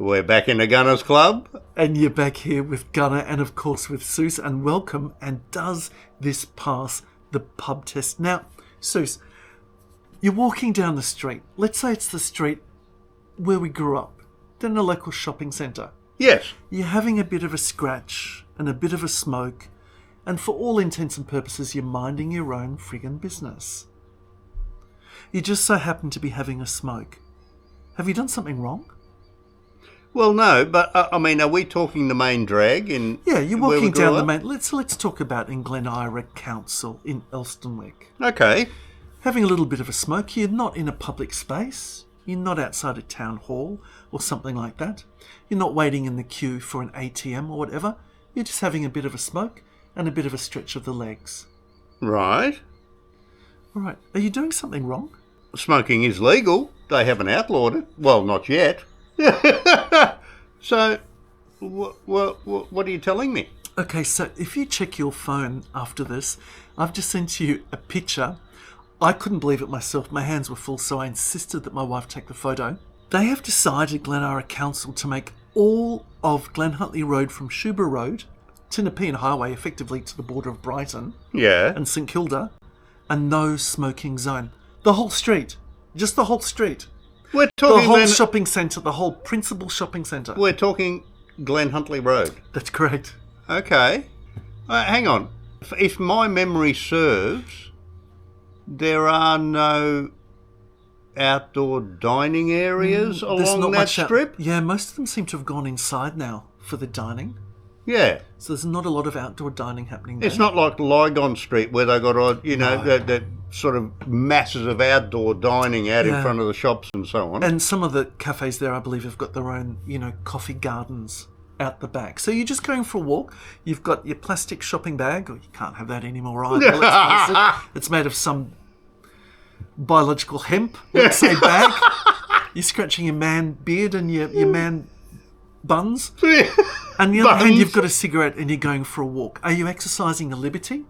We're back in the Gunners Club. And you're back here with Gunner and, of course, with Seuss. And welcome. And does this pass the pub test? Now, Seuss, you're walking down the street. Let's say it's the street where we grew up, then a local shopping centre. Yes. You're having a bit of a scratch and a bit of a smoke. And for all intents and purposes, you're minding your own friggin' business. You just so happen to be having a smoke. Have you done something wrong? Well, no, but I mean, are we talking the main drag in? Yeah, you're walking down the main. Let's talk about in Glen Eira Council in Elstonwick. Okay. Having a little bit of a smoke. You're not in a public space. You're not outside a town hall or something like that. You're not waiting in the queue for an ATM or whatever. You're just having a bit of a smoke and a bit of a stretch of the legs. Right. All right. Are you doing something wrong? Smoking is legal. They haven't outlawed it. Well, not yet. So, what are you telling me? Okay, so if you check your phone after this, I've just sent you a picture. I couldn't believe it myself. My hands were full, so I insisted that my wife take the photo. They have decided, Glen Eira Council, to make all of Glenhuntly Road from Shuba Road to Nepean Highway, effectively to the border of Brighton and St Kilda, a no smoking zone. The whole street. Just the whole street. We're talking the whole shopping centre, the whole principal shopping centre. We're talking Glenhuntly Road. That's correct. Okay. Hang on. If my memory serves, there are no outdoor dining areas along that strip? Yeah, most of them seem to have gone inside now for the dining. Yeah. So there's not a lot of outdoor dining happening there. It's not like Lygon Street where they got, that sort of masses of outdoor dining out in front of the shops and so on. And some of the cafes there, I believe, have got their own, coffee gardens out the back. So you're just going for a walk. You've got your plastic shopping bag. Or you can't have that anymore either. Let's face it. It's made of some biological hemp, let's say, bag. You're scratching your man beard and your man buns. And on the other hand, you've got a cigarette and you're going for a walk. Are you exercising a liberty?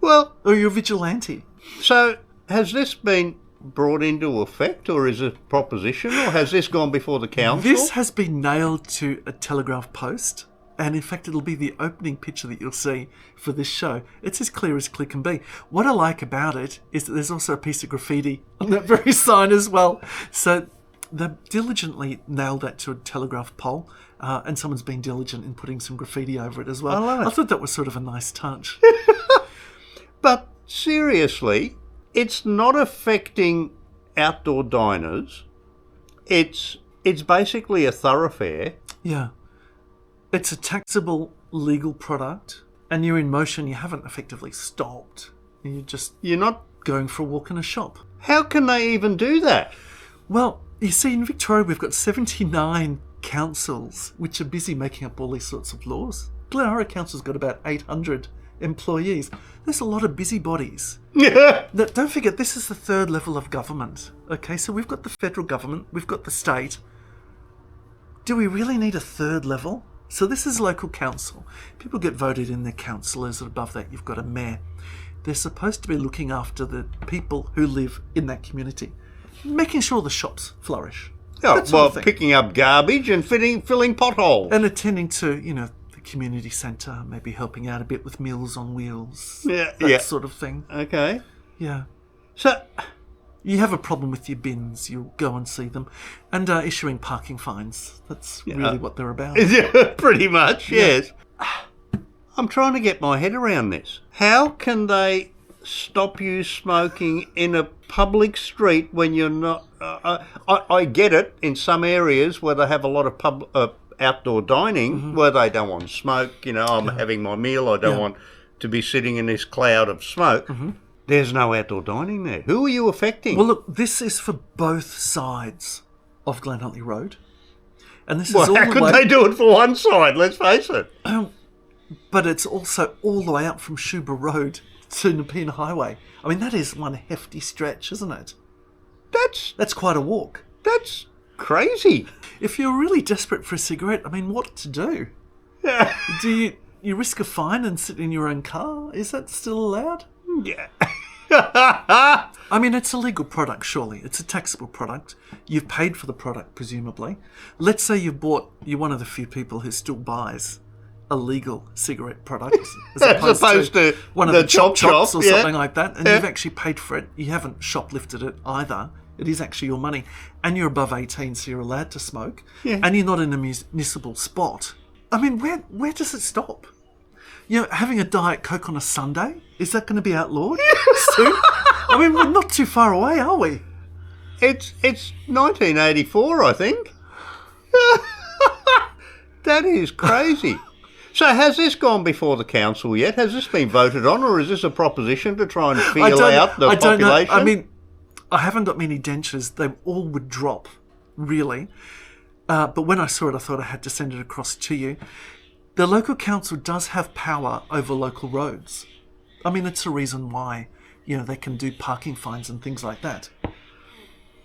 Well... Or are you a vigilante? So, has this been brought into effect, or is it a proposition, or has this gone before the council? This has been nailed to a Telegraph post, and in fact it'll be the opening picture that you'll see for this show. It's as clear as clear can be. What I like about it is that there's also a piece of graffiti on that very sign as well. So they've diligently nailed that to a Telegraph poll, and someone's been diligent in putting some graffiti over it as well. I love it. I thought that was sort of a nice touch. But seriously, it's not affecting outdoor diners. It's basically a thoroughfare. Yeah. It's a taxable legal product, and you're in motion. You haven't effectively stopped. You're not going for a walk in a shop. How can they even do that? Well, you see, in Victoria, we've got 79 councils which are busy making up all these sorts of laws. Glen Eira Council's got about 800 employees. There's a lot of busybodies. Yeah. Don't forget, this is the third level of government. Okay, so we've got the federal government, we've got the state. Do we really need a third level? So this is local council. People get voted in, their councillors. Above that, you've got a mayor. They're supposed to be looking after the people who live in that community, making sure the shops flourish. Oh, well, picking up garbage and filling potholes. And attending to, the community centre, maybe helping out a bit with Meals on Wheels. That sort of thing. Okay. Yeah. So, you have a problem with your bins, you'll go and see them. And issuing parking fines. That's really what they're about. Yeah, pretty much, yes. I'm trying to get my head around this. How can they stop you smoking in a public street when you're not... I get it in some areas where they have a lot of outdoor dining where they don't want smoke. I'm having my meal. I don't want to be sitting in this cloud of smoke. There's no outdoor dining there. Who are you affecting? Well, look, this is for both sides of Glenhuntly Road. And this is how could they do it for one side? Let's face it. But it's also all the way up from Shuba Road to Nepean Highway. I mean, that is one hefty stretch, isn't it? That's quite a walk. That's crazy. If you're really desperate for a cigarette, I mean, what to do? Do you risk a fine and sit in your own car? Is that still allowed? Yeah. I mean, it's a legal product, surely. It's a taxable product. You've paid for the product, presumably. Let's say you're one of the few people who still buys a legal cigarette product as opposed to one of the chop shops or something like that, and you've actually paid for it. You haven't shoplifted it either. It is actually your money. And you're above 18, so you're allowed to smoke. Yeah. And you're not in a municipal spot. I mean, where does it stop? You know, having a Diet Coke on a Sunday, is that going to be outlawed soon? I mean, we're not too far away, are we? It's 1984, I think. That is crazy. So has this gone before the council yet? Has this been voted on, or is this a proposition to try and feel out the population? I don't know. I mean, I haven't got many dentures. They all would drop, really. But when I saw it, I thought I had to send it across to you. The local council does have power over local roads. I mean, it's a reason why, you know, they can do parking fines and things like that.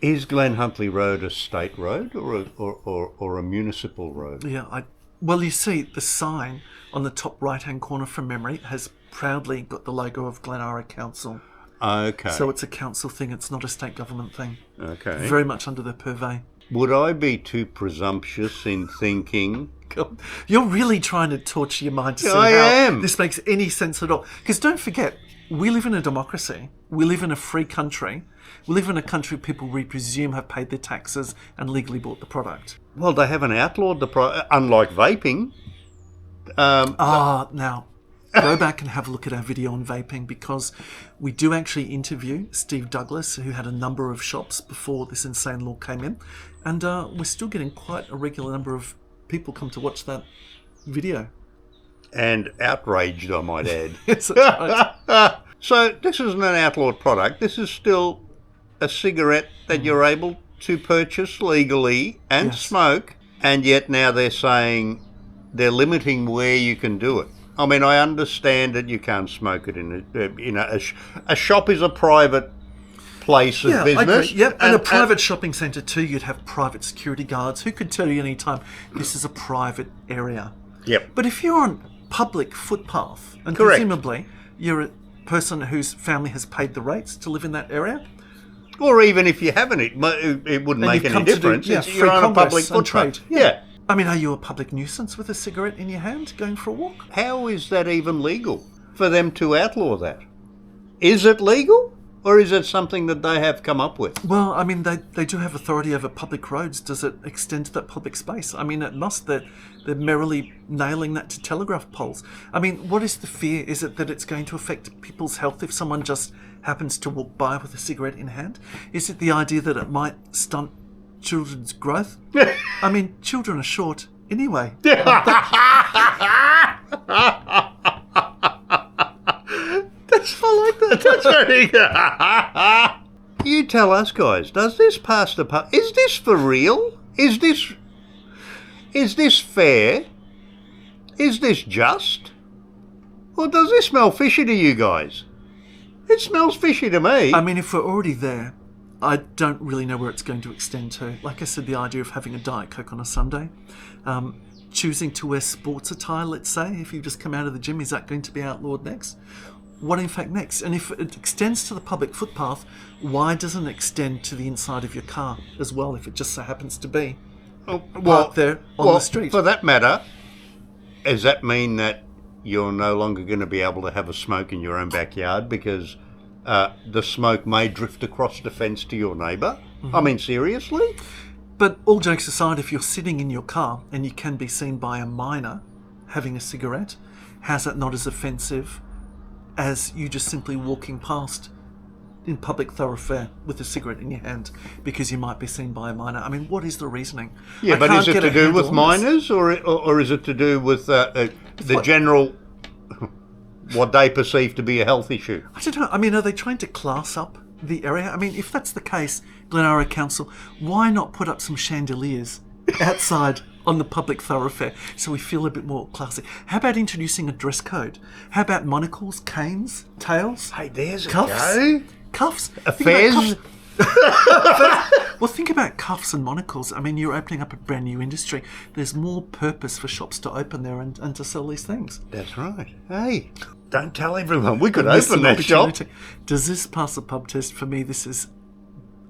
Is Glenhuntly Road a state road or a municipal road? Yeah, well, you see, the sign on the top right-hand corner from memory has proudly got the logo of Glen Eira Council. Okay. So it's a council thing, it's not a state government thing. Okay. Very much under their purvey. Would I be too presumptuous in thinking... God, you're really trying to torture your mind to see how this makes any sense at all. Because don't forget, we live in a democracy. We live in a free country. We live in a country where people we presume have paid their taxes and legally bought the product. Well, they haven't outlawed the product, unlike vaping. Now, go back and have a look at our video on vaping, because we do actually interview Steve Douglas, who had a number of shops before this insane law came in. And we're still getting quite a regular number of people come to watch that video. And outraged, I might add. Yes, that's right. So this isn't an outlawed product. This is still a cigarette that you're able to purchase legally and smoke, and yet now they're saying they're limiting where you can do it. I mean, I understand that you can't smoke it in a shop is a private place of business. I agree. Yep, and a private shopping centre too. You'd have private security guards who could tell you any time this is a private area. Yep. But if you're on public footpath, and Correct. presumably you're a person whose family has paid the rates to live in that area, or even if you haven't, it wouldn't make any difference. You're on a public footpath. Yeah. I mean, are you a public nuisance with a cigarette in your hand going for a walk? How is that even legal for them to outlaw that? Is it legal, or is it something that they have come up with? Well, I mean, they do have authority over public roads. Does it extend to that public space? I mean, it must. They're merrily nailing that to telegraph poles. I mean, what is the fear? Is it that it's going to affect people's health if someone just happens to walk by with a cigarette in hand? Is it the idea that it might stunt children's growth? I mean, children are short anyway. I like that. That's very good. You tell us, guys, does this pass the... Is this for real? Is this fair? Is this just? Or does this smell fishy to you guys? It smells fishy to me. I mean, if we're already there, I don't really know where it's going to extend to. Like I said, the idea of having a Diet Coke on a Sunday, choosing to wear sports attire, let's say, if you just come out of the gym, is that going to be outlawed next? What in fact next? And if it extends to the public footpath, why doesn't it extend to the inside of your car as well, if it just so happens to be parked there on the street? For that matter, does that mean that you're no longer going to be able to have a smoke in your own backyard because the smoke may drift across the fence to your neighbour? Mm-hmm. I mean, seriously? But all jokes aside, if you're sitting in your car and you can be seen by a minor having a cigarette, how's that not as offensive as you just simply walking past in public thoroughfare with a cigarette in your hand because you might be seen by a minor? I mean, what is the reasoning? Yeah, but is it to do with minors or is it to do with the general, what they perceive to be a health issue? I don't know. I mean, are they trying to class up the area? I mean, if that's the case, Glen Eira Council, why not put up some chandeliers outside on the public thoroughfare so we feel a bit more classy? How about introducing a dress code? How about monocles, canes, tails? Hey, there's cuffs? A go. Cuffs? A fez? Well, think about cuffs and monocles. I mean, you're opening up a brand new industry. There's more purpose for shops to open there and to sell these things. That's right. Hey, Don't tell everyone. We could Missed open an that shop. opportunity. Does this pass the pub test? For me, this is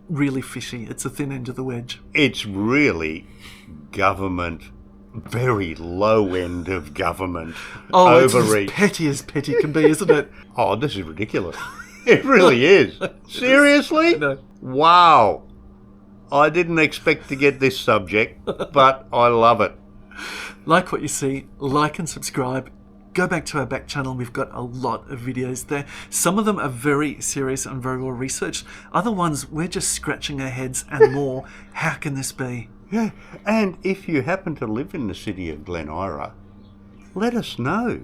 really fishy. It's a thin end of the wedge. It's really government, very low end of government. Oh, it's overreach. as petty can be, isn't it? Oh, this is ridiculous. It really is. Seriously? No. Wow. I didn't expect to get this subject, but I love it. Like what you see, like and subscribe. Go back to our back channel. We've got a lot of videos there. Some of them are very serious and very well researched. Other ones, we're just scratching our heads and more. How can this be? Yeah. And if you happen to live in the city of Glen Eira, let us know.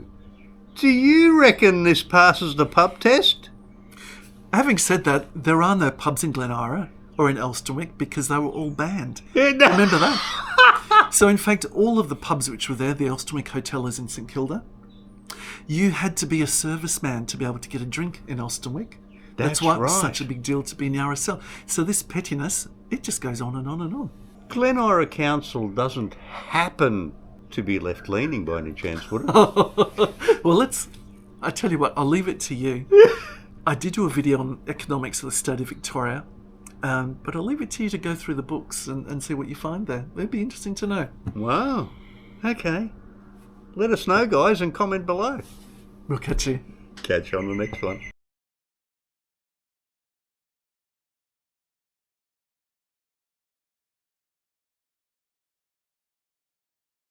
Do you reckon this passes the pub test? Having said that, there are no pubs in Glen Eira or in Elsternwick because they were all banned. Yeah, no. Remember that? So in fact, all of the pubs which were there, the Elsternwick Hotel is in St Kilda. You had to be a serviceman to be able to get a drink in Elsternwick. That's why it was such a big deal to be in the RSL. So this pettiness, it just goes on and on and on. Glen Eira Council doesn't happen to be left-leaning by any chance, would it? Well, I tell you what, I'll leave it to you. I did do a video on economics of the state of Victoria, but I'll leave it to you to go through the books and see what you find there. It'd be interesting to know. Wow. Okay. Let us know, guys, and comment below. We'll catch you. Catch you on the next one.